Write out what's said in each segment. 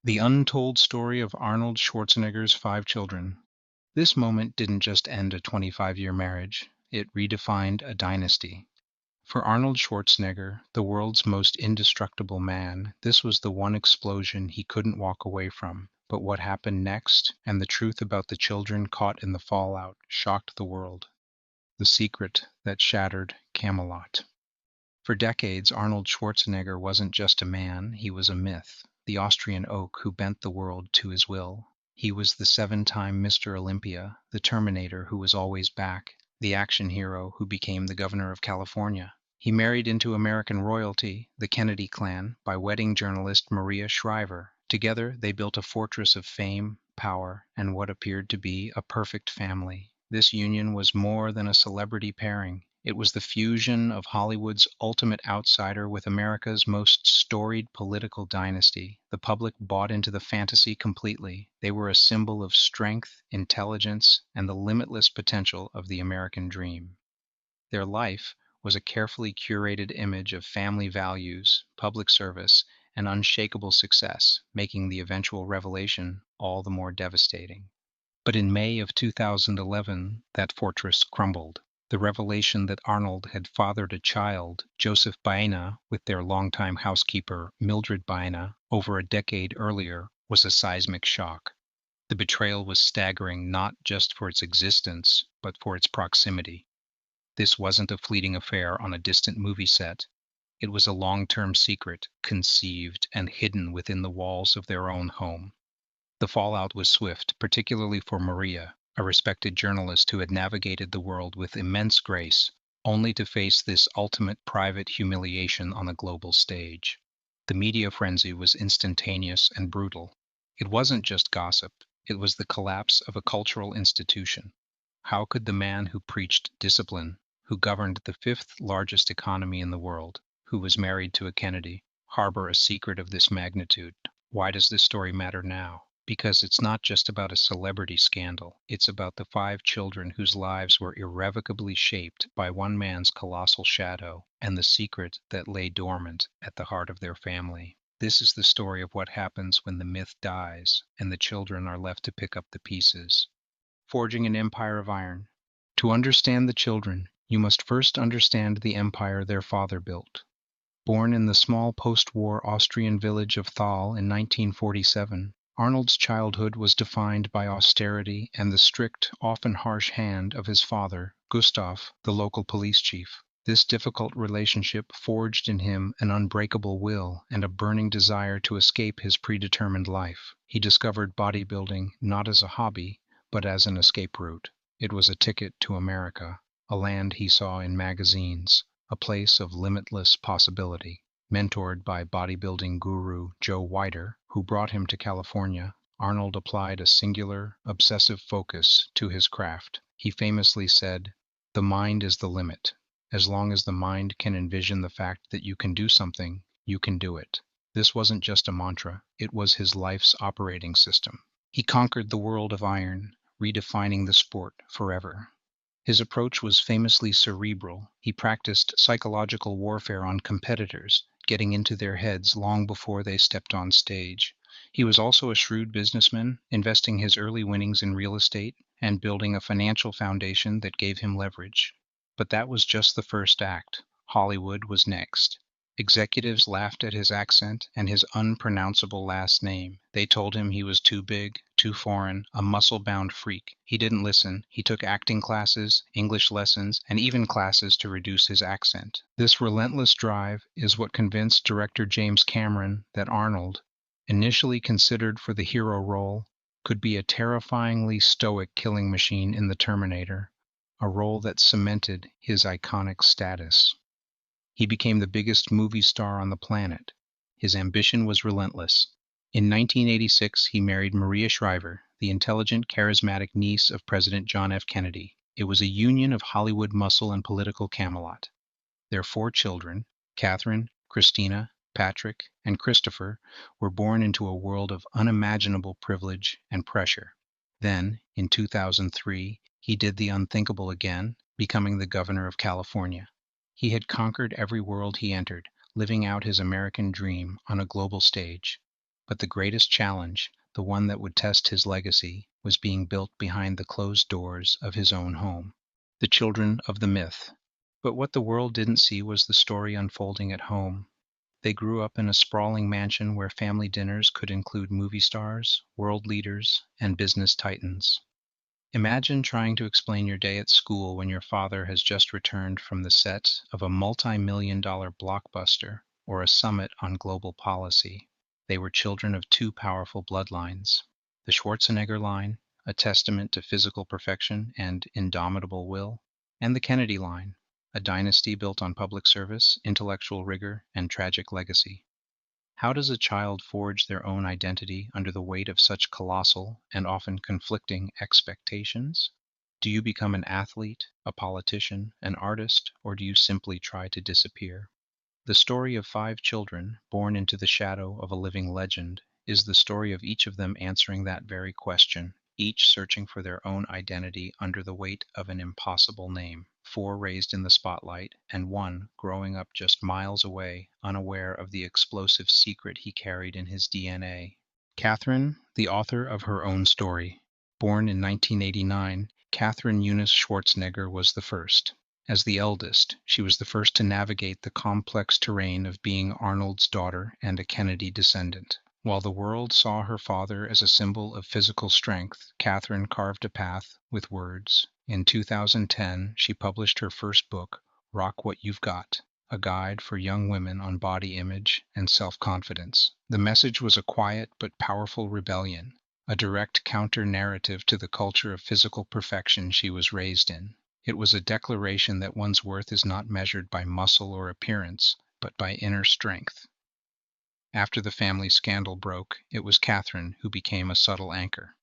The untold story of Arnold Schwarzenegger's 5 children. This moment didn't just end a 25-year marriage, it redefined a dynasty. For Arnold Schwarzenegger, the world's most indestructible man, this was the one explosion he couldn't walk away from. But what happened next, and the truth about the children caught in the fallout, shocked the world. The secret that shattered Camelot. For decades, Arnold Schwarzenegger wasn't just a man, he was a myth. The Austrian Oak who bent the world to his will. He was the 7-time Mr. Olympia, the Terminator who was always back, the action hero who became the governor of California. He married into American royalty, the Kennedy clan, by wedding journalist Maria Shriver. Together, they built a fortress of fame, power, and what appeared to be a perfect family. This union was more than a celebrity pairing. It was the fusion of Hollywood's ultimate outsider with America's most storied political dynasty. The public bought into the fantasy completely. They were a symbol of strength, intelligence, and the limitless potential of the American dream. Their life was a carefully curated image of family values, public service, and unshakable success, making the eventual revelation all the more devastating. But in May of 2011, that fortress crumbled. The revelation that Arnold had fathered a child, Joseph Baena, with their longtime housekeeper, Mildred Baena, over a decade earlier, was a seismic shock. The betrayal was staggering not just for its existence, but for its proximity. This wasn't a fleeting affair on a distant movie set. It was a long-term secret, conceived and hidden within the walls of their own home. The fallout was swift, particularly for Maria, a respected journalist who had navigated the world with immense grace, only to face this ultimate private humiliation on a global stage. The media frenzy was instantaneous and brutal. It wasn't just gossip, it was the collapse of a cultural institution. How could the man who preached discipline, who governed the fifth largest economy in the world, who was married to a Kennedy, harbor a secret of this magnitude? Why does this story matter now? Because it's not just about a celebrity scandal. It's about the 5 children whose lives were irrevocably shaped by one man's colossal shadow and the secret that lay dormant at the heart of their family. This is the story of what happens when the myth dies and the children are left to pick up the pieces. Forging an empire of iron. To understand the children, you must first understand the empire their father built. Born in the small post-war Austrian village of Thal in 1947, Arnold's childhood was defined by austerity and the strict, often harsh hand of his father, Gustav, the local police chief. This difficult relationship forged in him an unbreakable will and a burning desire to escape his predetermined life. He discovered bodybuilding not as a hobby, but as an escape route. It was a ticket to America, a land he saw in magazines, a place of limitless possibility. Mentored by bodybuilding guru Joe Weider, who brought him to California, Arnold applied a singular, obsessive focus to his craft. He famously said, "The mind is the limit. As long as the mind can envision the fact that you can do something, you can do it." This wasn't just a mantra, it was his life's operating system. He conquered the world of iron, redefining the sport forever. His approach was famously cerebral. He practiced psychological warfare on competitors, getting into their heads long before they stepped on stage. He was also a shrewd businessman, investing his early winnings in real estate and building a financial foundation that gave him leverage. But that was just the first act. Hollywood was next. Executives laughed at his accent and his unpronounceable last name. They told him he was too big, too foreign, a muscle-bound freak. He didn't listen. He took acting classes, English lessons, and even classes to reduce his accent. This relentless drive is what convinced director James Cameron that Arnold, initially considered for the hero role, could be a terrifyingly stoic killing machine in The Terminator, a role that cemented his iconic status. He became the biggest movie star on the planet. His ambition was relentless. In 1986, he married Maria Shriver, the intelligent, charismatic niece of President John F. Kennedy. It was a union of Hollywood muscle and political Camelot. Their 4 children, Katherine, Christina, Patrick, and Christopher, were born into a world of unimaginable privilege and pressure. Then, in 2003, he did the unthinkable again, becoming the governor of California. He had conquered every world he entered, living out his American dream on a global stage. But the greatest challenge, the one that would test his legacy, was being built behind the closed doors of his own home. The children of the myth. But what the world didn't see was the story unfolding at home. They grew up in a sprawling mansion where family dinners could include movie stars, world leaders, and business titans. Imagine trying to explain your day at school when your father has just returned from the set of a multi-million-dollar blockbuster or a summit on global policy. They were children of two powerful bloodlines. The Schwarzenegger line, a testament to physical perfection and indomitable will, and the Kennedy line, a dynasty built on public service, intellectual rigor, and tragic legacy. How does a child forge their own identity under the weight of such colossal and often conflicting expectations? Do you become an athlete, a politician, an artist, or do you simply try to disappear? The story of five children, born into the shadow of a living legend, is the story of each of them answering that very question, each searching for their own identity under the weight of an impossible name. Four raised in the spotlight, and one growing up just miles away, unaware of the explosive secret he carried in his DNA. Katherine, the author of her own story. Born in 1989, Katherine Eunice Schwarzenegger was the first. As the eldest, she was the first to navigate the complex terrain of being Arnold's daughter and a Kennedy descendant. While the world saw her father as a symbol of physical strength, Katherine carved a path with words. In 2010, she published her first book, Rock What You've Got, a guide for young women on body image and self-confidence. The message was a quiet but powerful rebellion, a direct counter-narrative to the culture of physical perfection she was raised in. It was a declaration that one's worth is not measured by muscle or appearance, but by inner strength. After the family scandal broke, it was Katherine who became a subtle anchor.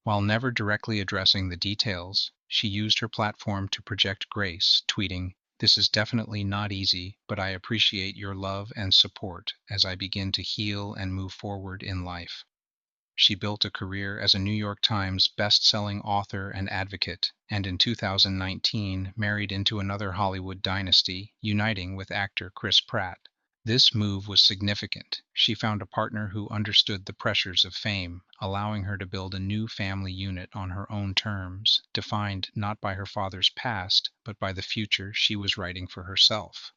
While never directly addressing the details, she used her platform to project grace, tweeting, "This is definitely not easy, but I appreciate your love and support as I begin to heal and move forward in life." She built a career as a New York Times best-selling author and advocate, and in 2019 married into another Hollywood dynasty, uniting with actor Chris Pratt. This move was significant. She found a partner who understood the pressures of fame, allowing her to build a new family unit on her own terms, defined not by her father's past, but by the future she was writing for herself.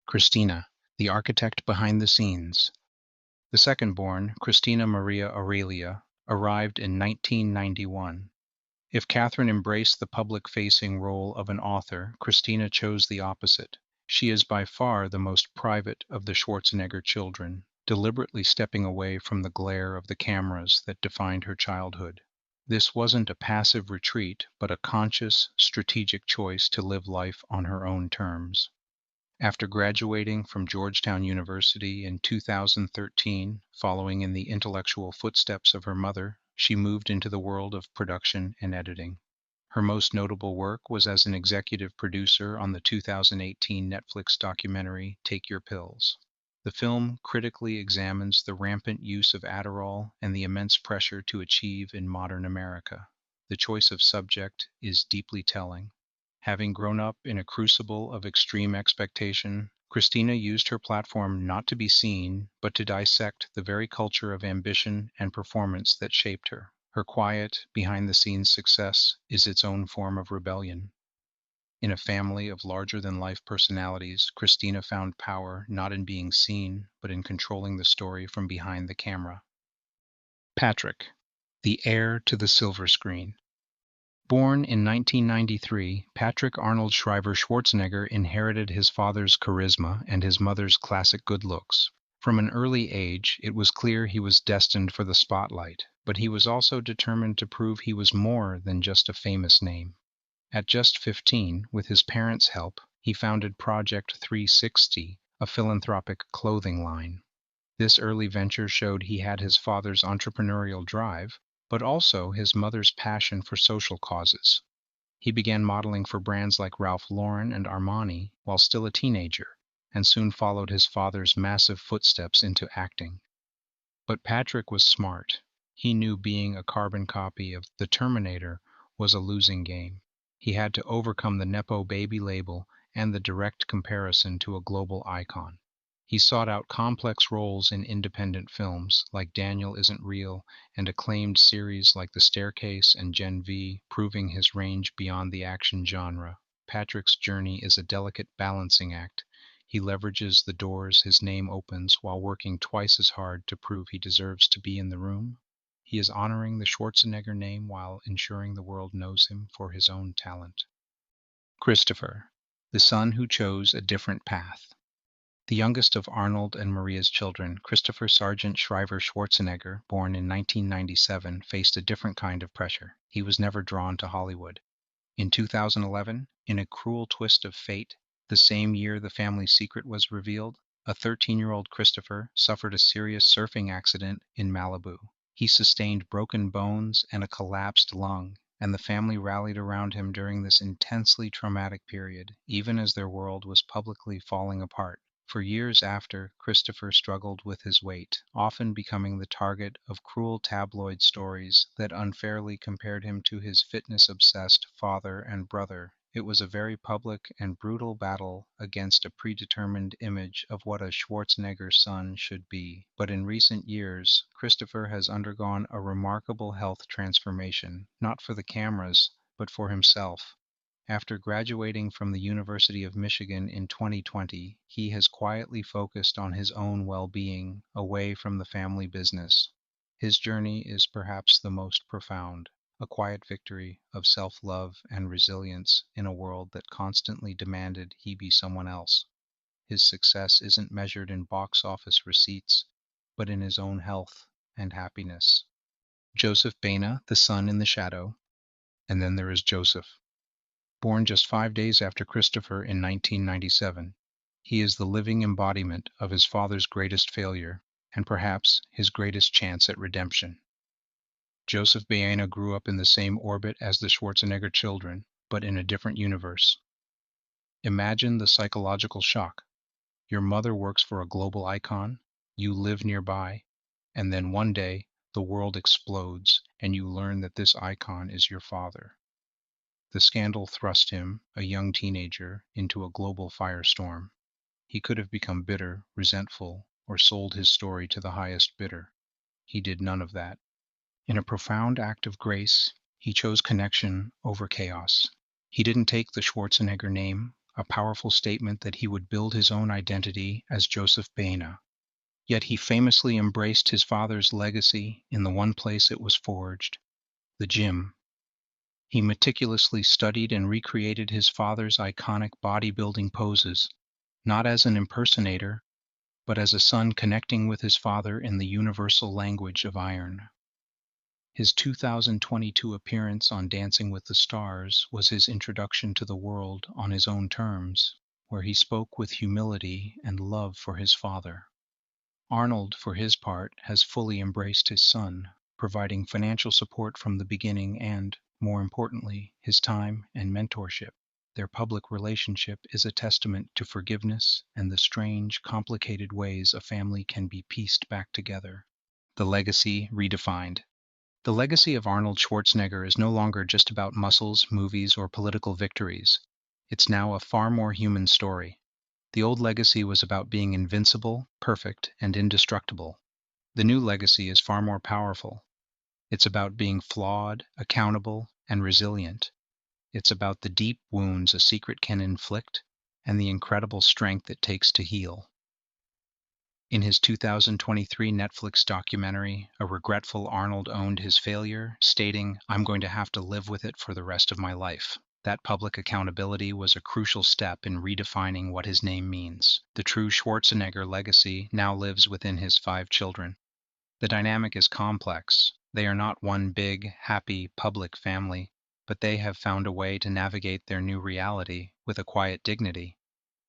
Christina, the architect behind the scenes. The second-born, Christina Maria Aurelia, arrived in 1991. If Katherine embraced the public-facing role of an author, Christina chose the opposite. She is by far the most private of the Schwarzenegger children, deliberately stepping away from the glare of the cameras that defined her childhood. This wasn't a passive retreat, but a conscious, strategic choice to live life on her own terms. After graduating from Georgetown University in 2013, following in the intellectual footsteps of her mother, she moved into the world of production and editing. Her most notable work was as an executive producer on the 2018 Netflix documentary Take Your Pills. The film critically examines the rampant use of Adderall and the immense pressure to achieve in modern America. The choice of subject is deeply telling. Having grown up in a crucible of extreme expectation, Christina used her platform not to be seen, but to dissect the very culture of ambition and performance that shaped her. Her quiet, behind-the-scenes success is its own form of rebellion. In a family of larger-than-life personalities, Christina found power not in being seen, but in controlling the story from behind the camera. Patrick, the heir to the silver screen. Born in 1993, Patrick Arnold Schreiber Schwarzenegger inherited his father's charisma and his mother's classic good looks. From an early age, it was clear he was destined for the spotlight, but he was also determined to prove he was more than just a famous name. At just 15, with his parents' help, he founded Project 360, a philanthropic clothing line. This early venture showed he had his father's entrepreneurial drive, but also his mother's passion for social causes. He began modeling for brands like Ralph Lauren and Armani while still a teenager, and soon followed his father's massive footsteps into acting. But Patrick was smart. He knew being a carbon copy of The Terminator was a losing game. He had to overcome the Nepo baby label and the direct comparison to a global icon. He sought out complex roles in independent films like Daniel Isn't Real and acclaimed series like The Staircase and Gen V, proving his range beyond the action genre. Patrick's journey is a delicate balancing act. He leverages the doors his name opens while working twice as hard to prove he deserves to be in the room. He is honoring the Schwarzenegger name while ensuring the world knows him for his own talent. Christopher, the son who chose a different path. The youngest of Arnold and Maria's children, Christopher Sargent Shriver Schwarzenegger, born in 1997, faced a different kind of pressure. He was never drawn to Hollywood. In 2011, in a cruel twist of fate, the same year the family secret was revealed, a 13-year-old Christopher suffered a serious surfing accident in Malibu. He sustained broken bones and a collapsed lung, and the family rallied around him during this intensely traumatic period, even as their world was publicly falling apart. For years after, Christopher struggled with his weight, often becoming the target of cruel tabloid stories that unfairly compared him to his fitness-obsessed father and brother. It was a very public and brutal battle against a predetermined image of what a Schwarzenegger son should be. But in recent years, Christopher has undergone a remarkable health transformation, not for the cameras, but for himself. After graduating from the University of Michigan in 2020, he has quietly focused on his own well-being, away from the family business. His journey is perhaps the most profound, a quiet victory of self-love and resilience in a world that constantly demanded he be someone else. His success isn't measured in box office receipts, but in his own health and happiness. Joseph Baena, the son in the shadow, and then there is Joseph. Born just 5 days after Christopher in 1997, he is the living embodiment of his father's greatest failure and perhaps his greatest chance at redemption. Joseph Baena grew up in the same orbit as the Schwarzenegger children, but in a different universe. Imagine the psychological shock. Your mother works for a global icon, you live nearby, and then one day the world explodes and you learn that this icon is your father. The scandal thrust him, a young teenager, into a global firestorm. He could have become bitter, resentful, or sold his story to the highest bidder. He did none of that. In a profound act of grace, he chose connection over chaos. He didn't take the Schwarzenegger name, a powerful statement that he would build his own identity as Joseph Baena. Yet he famously embraced his father's legacy in the one place it was forged, the gym. He meticulously studied and recreated his father's iconic bodybuilding poses, not as an impersonator, but as a son connecting with his father in the universal language of iron. His 2022 appearance on Dancing with the Stars was his introduction to the world on his own terms, where he spoke with humility and love for his father. Arnold, for his part, has fully embraced his son, providing financial support from the beginning and, more importantly, his time and mentorship. Their public relationship is a testament to forgiveness and the strange, complicated ways a family can be pieced back together. The legacy redefined. The legacy of Arnold Schwarzenegger is no longer just about muscles, movies, or political victories. It's now a far more human story. The old legacy was about being invincible, perfect, and indestructible. The new legacy is far more powerful. It's about being flawed, accountable, and resilient. It's about the deep wounds a secret can inflict and the incredible strength it takes to heal. In his 2023 Netflix documentary, a regretful Arnold owned his failure, stating, "I'm going to have to live with it for the rest of my life." That public accountability was a crucial step in redefining what his name means. The true Schwarzenegger legacy now lives within his 5 children. The dynamic is complex. They are not one big, happy, public family, but they have found a way to navigate their new reality with a quiet dignity.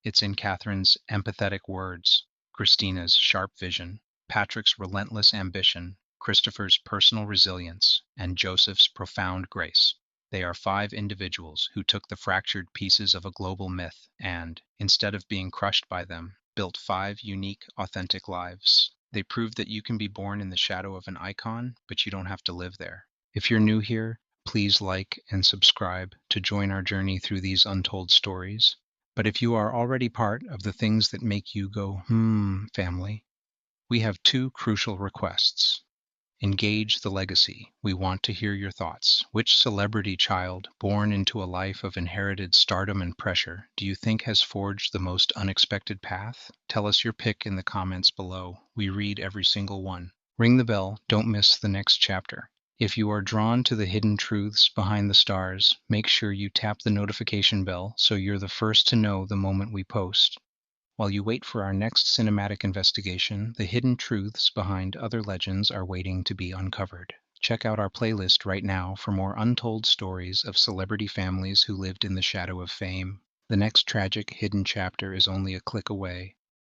It's in Katherine's empathetic words, Christina's sharp vision, Patrick's relentless ambition, Christopher's personal resilience, and Joseph's profound grace. They are 5 individuals who took the fractured pieces of a global myth and, instead of being crushed by them, built 5 unique, authentic lives. They prove that you can be born in the shadow of an icon, but you don't have to live there. If you're new here, please like and subscribe to join our journey through these untold stories. But if you are already part of the things that make you go, family, we have two crucial requests. Engage the legacy. We want to hear your thoughts. Which celebrity child, born into a life of inherited stardom and pressure, do you think has forged the most unexpected path? Tell us your pick in the comments below. We read every single one. Ring the bell. Don't miss the next chapter. If you are drawn to the hidden truths behind the stars, make sure you tap the notification bell so you're the first to know the moment we post. While you wait for our next cinematic investigation, the hidden truths behind other legends are waiting to be uncovered. Check out our playlist right now for more untold stories of celebrity families who lived in the shadow of fame. The next tragic hidden chapter is only a click away.